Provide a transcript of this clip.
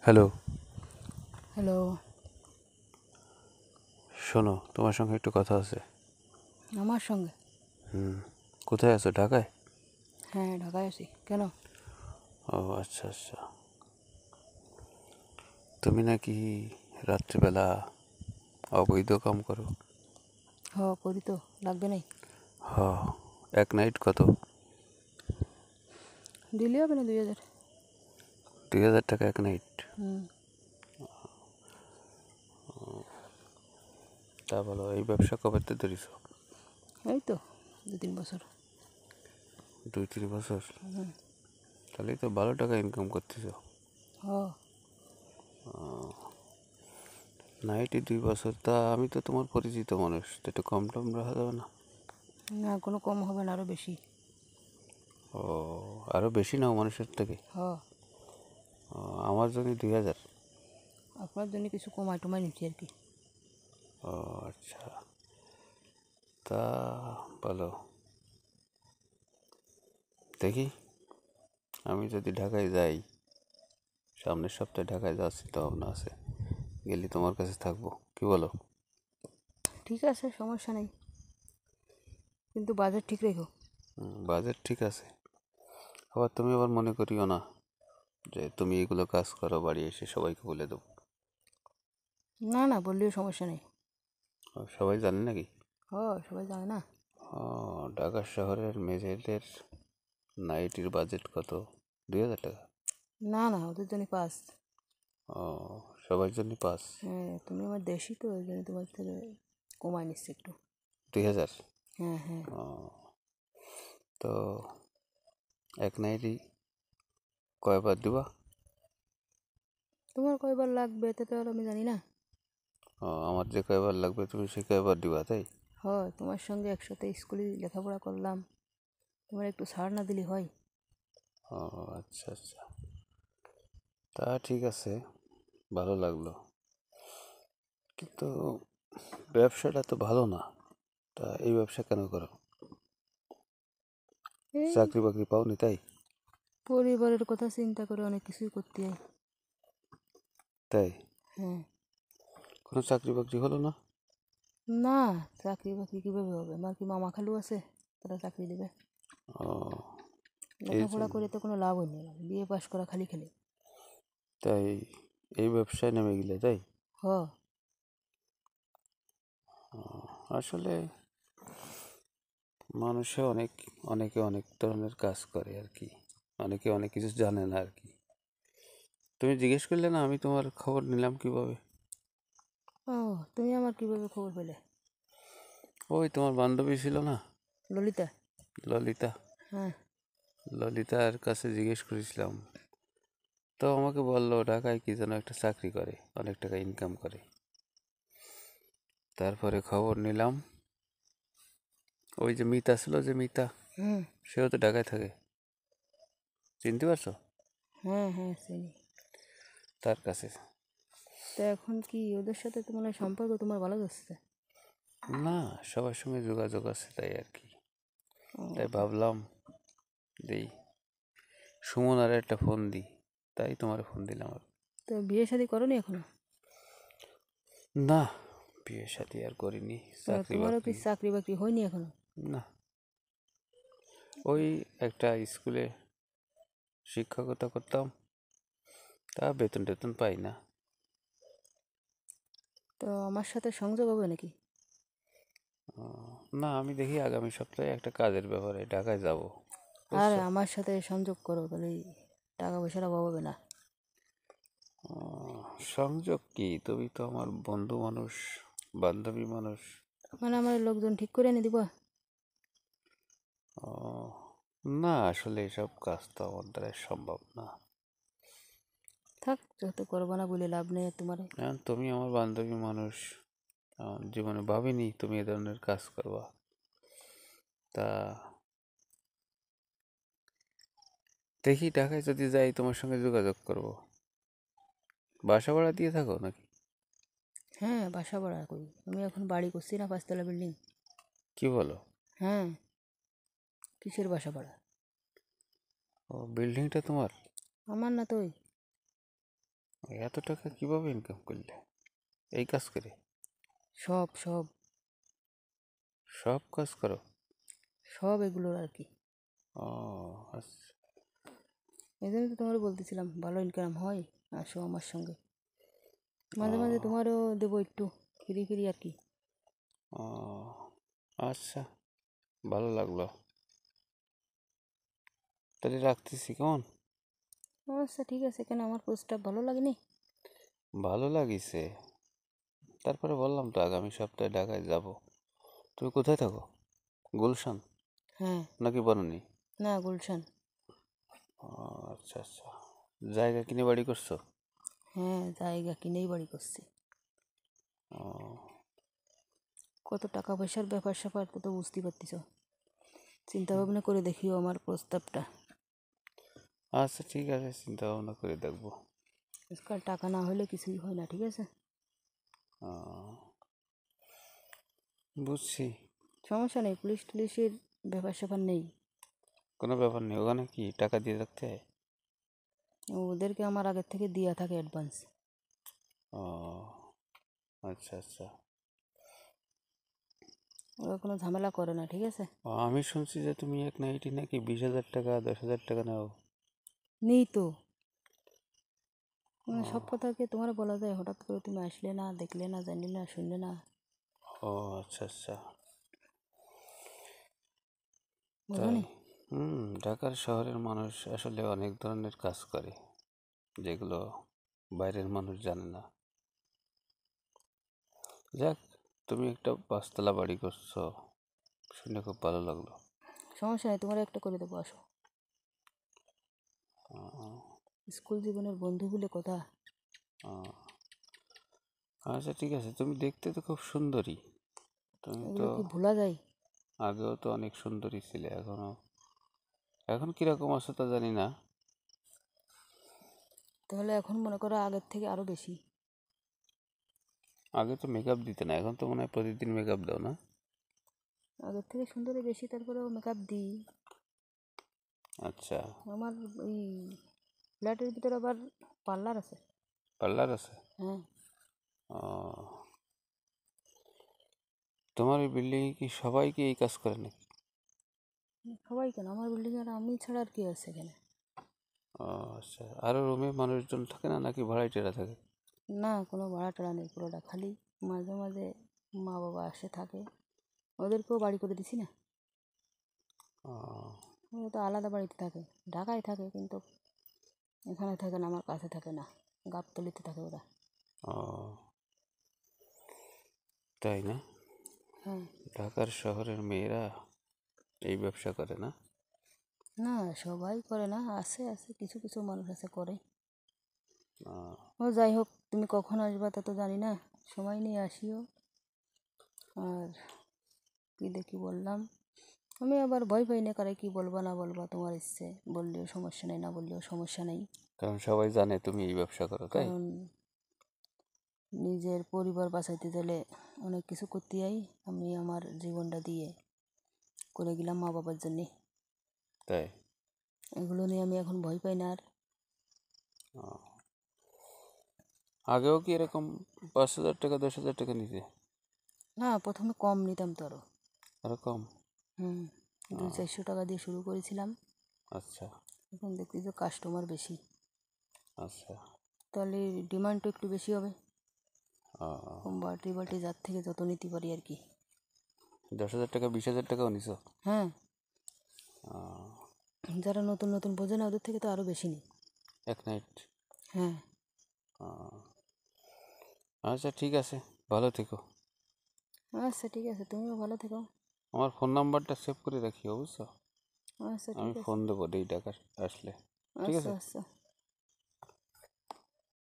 Hello. Hello. শোনো, তোমার সঙ্গে একটু কথা আছে। আমার সঙ্গে? কোথায় আছো? ঢাকায়? হ্যাঁ, ঢাকায় আছি। কেন? ও আচ্ছা আচ্ছা। তুমি নাকি রাত্রিবেলা অবৈধ কাম করো? করি তো, লাগবে নাই। হ। এক নাইট কত? দিলে হবে না 2000। 2000 টাকা এক নাইট? হুম। তা বলো, এই ব্যবসা কবে থেকে ধরেছ? এই তো 2-3 বছর। 2-3 বছর? হুম। তাহলেই তো ভালো টাকা ইনকাম করতেছ। হ। নাইটে 2 বছর? তা আমি তো তোমার পরিচিত মানুষ, তো একটু কম টম রাখা যাবে না? না, কোনো কম হবে না, আরও বেশি। ও, আরও বেশি নাও মানুষের থেকে? হ। আমার জন্য 2000? আপনার জন্য কিছু কমাই টমাই নিচ্ছি আর কি। ও আচ্ছা। তা বলো, দেখি আমি যদি ঢাকায় যাই, সামনের সপ্তাহে ঢাকায় যাওয়ার চিন্তা ভাবনা আছে, গেলে তোমার কাছে থাকবো, কি বলো? ঠিক আছে, সমস্যা নেই, কিন্তু বাজেট ঠিক রেখো। বাজেট ঠিক আছে। আবার তুমি আবার মনে করিও না যে তুমি এগুলো কাজ করো, বাড়ি এসে সবাইকে বলে দেবো। না না, বললেও সমস্যা নেই। সবাই জানে নাকি? সবাই জানে না। ঢাকা শহরের মেয়েদের নাইটির বাজেট কত? 2000 টাকা? না না, ওদের জন্য পাস। ও, সবার জন্য 5? হ্যাঁ, তুমি আমার দেশি তো, ওই জন্য তোমার থেকে কমাই নিচ্ছি একটু। 2000? হ্যাঁ হ্যাঁ। তো এক নাইটি কয়বার দিবা? তোমার কয়বার লাগবে এটা তো আর আমি জানি না। আমার যে কয়বার লাগবে তুমি সে কয়বার দিবা, তাই? তোমার সঙ্গে একসাথে স্কুলে লেখাপড়া করলাম, তোমার একটু ছাড় না দিলে হয়? ও আচ্ছা আচ্ছা, তা ঠিক আছে, ভালো লাগলো, কিন্তু ব্যবসাটা তো ভালো না। তা এই ব্যবসা কেন করো? এই চাকরি বাকরি পাওনি তাই? পরিবারের কথা চিন্তা করে অনেক কিছুই করতে হয়। তাই? হ্যাঁ। কোনো চাকরি বাকরি হলো না? না, চাকরি বাকরি কীভাবে হবে? আমার কি মামা খালু আছে তারা চাকরি দেবে? ও, এই লেখাপড়া জন্য? করে তো কোনো লাভ হয়নি, বিয়ে পাশ করা খালি খালি। তাই এই ব্যবসায় নেমে গেলে, তাই? হ। আসলে মানুষে অনেকে অনেক ধরনের কাজ করে আর কি, অনেকে অনেক কিছু জানে না আর কি। তুমি জিজ্ঞেস করলে না, আমি তোমার খবর নিলাম কিভাবে? ও, তুমি আমার কিভাবে খবর পেলে? ওই তোমার বান্ধবী ছিল না, ললিতা? ললিতা, হ্যাঁ। ললিতার কাছে জিজ্ঞেস করেছিলাম, তো আমাকে বললো ঢাকায় কি যেন একটা চাকরি করে, অনেক টাকা ইনকাম করে। তারপরে খবর নিলাম, ওই যে মিতা ছিল, যে মিতা, হুম। সেও তো ঢাকায় থাকে, চিনতে পারছো? হ্যাঁ হ্যাঁ, চিনি। তার কাছে। তো এখন কি ওদের সাথে তো মনে হয় সম্পর্ক তোমার ভালো যাচ্ছে? না, সবার সঙ্গে যোগাযোগ আছে তাই আর কি। ও, তাই ভাবলাম দেই, সুমন আর একটা ফোন দিই, তাই তোমার ফোন দিলাম আর। তো বিয়ে শাদী করোনি এখনো? না, বিয়ে শাদী আর করিনি, তো চাকরি তোমারও কি বাকরি। চাকরি বাকরি হয়নি এখনো? না, ওই একটা স্কুলে শিক্ষকতা করতাম, তা বেতন টেতন পাই না। তো আমার সাথে সংযোগ হবে নাকি? না, আমি দেখি আগামী সপ্তাহে একটা কাজের ব্যাপারে ঢাকায় যাব, আর বুঝছো? আমার সাথে সংযোগ করো, তাহলে টাকা পয়সার অভাব হবে না। সংযোগ কি, তুমি তো আমার বন্ধু মানুষ, বান্ধবী মানুষ। মানে আমার লোকজন ঠিক করে এনে দিবা? ও, না আসলে এসব কাজ তো আমার দ্বারা সম্ভব না। থাক, যত করবো না বলে লাভ নেই তোমার। তুমি আমার বান্ধবী মানুষ, আমার জীবনে ভাবিনি তুমি এ ধরনের কাজ করবা। তা দেখি ঢাকায় যদি যাই তোমার সঙ্গে যোগাযোগ করব। বাসা ভাড়া দিয়ে থাকো নাকি? হ্যাঁ, বাসা ভাড়া করি, আমি এখন বাড়ি করছি না, 5 তলা বিল্ডিং। কি বলো? হ্যাঁ। কিসের বাসা ভাড়া? ও, বিল্ডিংটা তোমার? আমার না তো ওই। এত টাকা কিভাবে ইনকাম করলে এই কাজ করে? সব সব সব কাজ করো? সব এগুলোর আর কি। ও আচ্ছা। এই জন্য তো তোমার বলতেছিলাম ভালো ইনকাম হয়, আসো আমার সঙ্গে। মাঝে ও মাঝে তোমারও দেবো একটু ফ্রি ফ্রি আর কি। ও আচ্ছা, ভালো লাগলো। তাহলে রাখতেছি, কেমন? আচ্ছা ঠিক আছে, কেন আমার প্রস্তাব ভালো লাগেনি? ভালো লাগিছে, তারপরে বললাম তো আগামী সপ্তাহে ঢাকায় যাব। তুমি কোথায় থাকো? গুলশান হ্যাঁ। নাকি বনানী? না, গুলশান। ও আচ্ছা আচ্ছা, জায়গা কিনে বাড়ি করছো? হ্যাঁ, জায়গা কিনেই বাড়ি করছি। ও কত টাকা পয়সার ব্যাপার স্যাপার তো তো বুঝতে পারতেছ। চিন্তা ভাবনা করে দেখিও আমার প্রস্তাবটা। আচ্ছা ঠিক আছে, চিন্তা ভাবনা করে দেখবো। আজকাল টাকা না হলে কিছুই হয় না, ঠিক আছে? ও বুঝছি। সমস্যা নেই, পুলিশ টুলিশের ব্যাপার স্যাপার নেই। কোনো ব্যাপার নেই, ওখানে কি টাকা দিয়ে রাখতে হয়? ওদেরকে আমার আগের থেকে দেওয়া থাকে অ্যাডভান্স। ও আচ্ছা আচ্ছা। ওরা কোনো ঝামেলা করে না, ঠিক আছে? ও, আমি শুনছি যে তুমি এক নাইটি নাকি 20,000 টাকা 10,000 টাকা নাও। নেই তো। ও সব কথা কি তোমার বলা যায়? হঠাৎ করে তুমি আসলে না, দেখলে না, জানলে না, শুনলে না। ও আচ্ছা আচ্ছা, বুঝো তাই? নি? ঢাকার শহরের মানুষ আসলে অনেক ধরনের কাজ করে, যেগুলো বাইরের মানুষ জানে না। যাক, তুমি একটা 5 তলা বাড়ি করছো, শুনে খুব ভালো লাগলো। সমস্যা নেই, তোমার একটা করে দেবো, আসো। আহ, স্কুল জীবনের বন্ধু বলে কথা। আহ, আচ্ছা ঠিক আছে, তুমি দেখতে তো খুব সুন্দরী। তুমি তো এগুলো কি ভোলা যায়? আগেও তো অনেক সুন্দরী ছিলে, এখন কিরকম আছো তা জানি না। তাহলে এখন মনে করো আগের থেকে আরো বেশি। আগে তো মেকআপ দিতে না, এখন তো মনে হয় প্রতিদিন মেকআপ দাও না? আগের থেকে সুন্দরী বেশি, তারপরেও মেকআপ দিই। আচ্ছা, আমার ওই ফ্ল্যাটের ভিতরে আবার পার্লার আছে। পার্লার আছে? হ্যাঁ। ও, তোমার এই বিল্ডিংয়ে কি সবাই কি এই কাজ করে নাকি? সবাই কেন, আমার বিল্ডিং আর আমি ছাড়া আর কি আছে এখানে? ও আচ্ছা, আরও রুমে মানুষজন থাকে না নাকি ভাড়াটিয়ারা থাকে? না, কোনো ভাড়া টাড়া নেই, পুরোটা খালি। মাঝে মাঝে মা বাবা আসে থাকে, ওদেরকেও বাড়ি করে দিছি না। ও ওরা তো আলাদা বাড়িতে থাকে, ঢাকায় থাকে, কিন্তু এখানে থাকে না, আমার কাছে থাকে না, গাবতলিতে থাকে ওরা। ও তাই না? হ্যাঁ। ঢাকার শহরের মেয়েরা এই ব্যবসা করে না? না, সবাই করে না, আছে আছে কিছু কিছু মানুষ আছে করে। ও, ও যাই হোক, তুমি কখন আসবা তা তো জানি না, সময় নিয়ে আসিও। আর কি দেখি বললাম, আমি আবার ভয় পাই না, কারে কি বলবা না বলবা, তোমার ইচ্ছে, বললেও সমস্যা নেই, না বললেও সমস্যা নেই। কারণ সবাই জানে তুমি এই ব্যবসা করো, তাই? কারণ নিজের পরিবার বাঁচাইতে গেলে অনেক কিছু করতে যাই। আমি আমার জীবনটা দিয়ে করে গেলাম মা বাবার জন্যে। তাই? এগুলো নিয়ে আমি এখন ভয় পাই না আর। ও, আগেও কি এরকম 5,000 টাকা 10,000 টাকা নিতে? না, প্রথমে কম নিতাম তো আরও। আরো কম? 200-400 টাকা দিয়ে শুরু করেছিলাম। আচ্ছা এখন দেখছি যে কাস্টমার বেশি, আচ্ছা। তাহলে ডিমান্ডটা একটু বেশি হবে। ও, কম বাল্টি বাল্টি যার থেকে যত নিতে পারি আর কি। 10,000 টাকা 20,000 টাকাও নিছো? হ্যাঁ। ও, যারা নতুন নতুন বোঝে না, ওদের থেকে তো আরও বেশি নিই। এক নাইট? হ্যাঁ। ও, আচ্ছা ঠিক আছে, ভালো থেকো। আচ্ছা ঠিক আছে, তুমিও ভালো থেকো। আমার ফোন নাম্বারটা সেভ করে রাখিও, বুঝছো? আচ্ছা আমি ঠিক আছে। ফোন দেবো এই টাকা আসলে। ঠিক আচ্ছা আছে? আচ্ছা।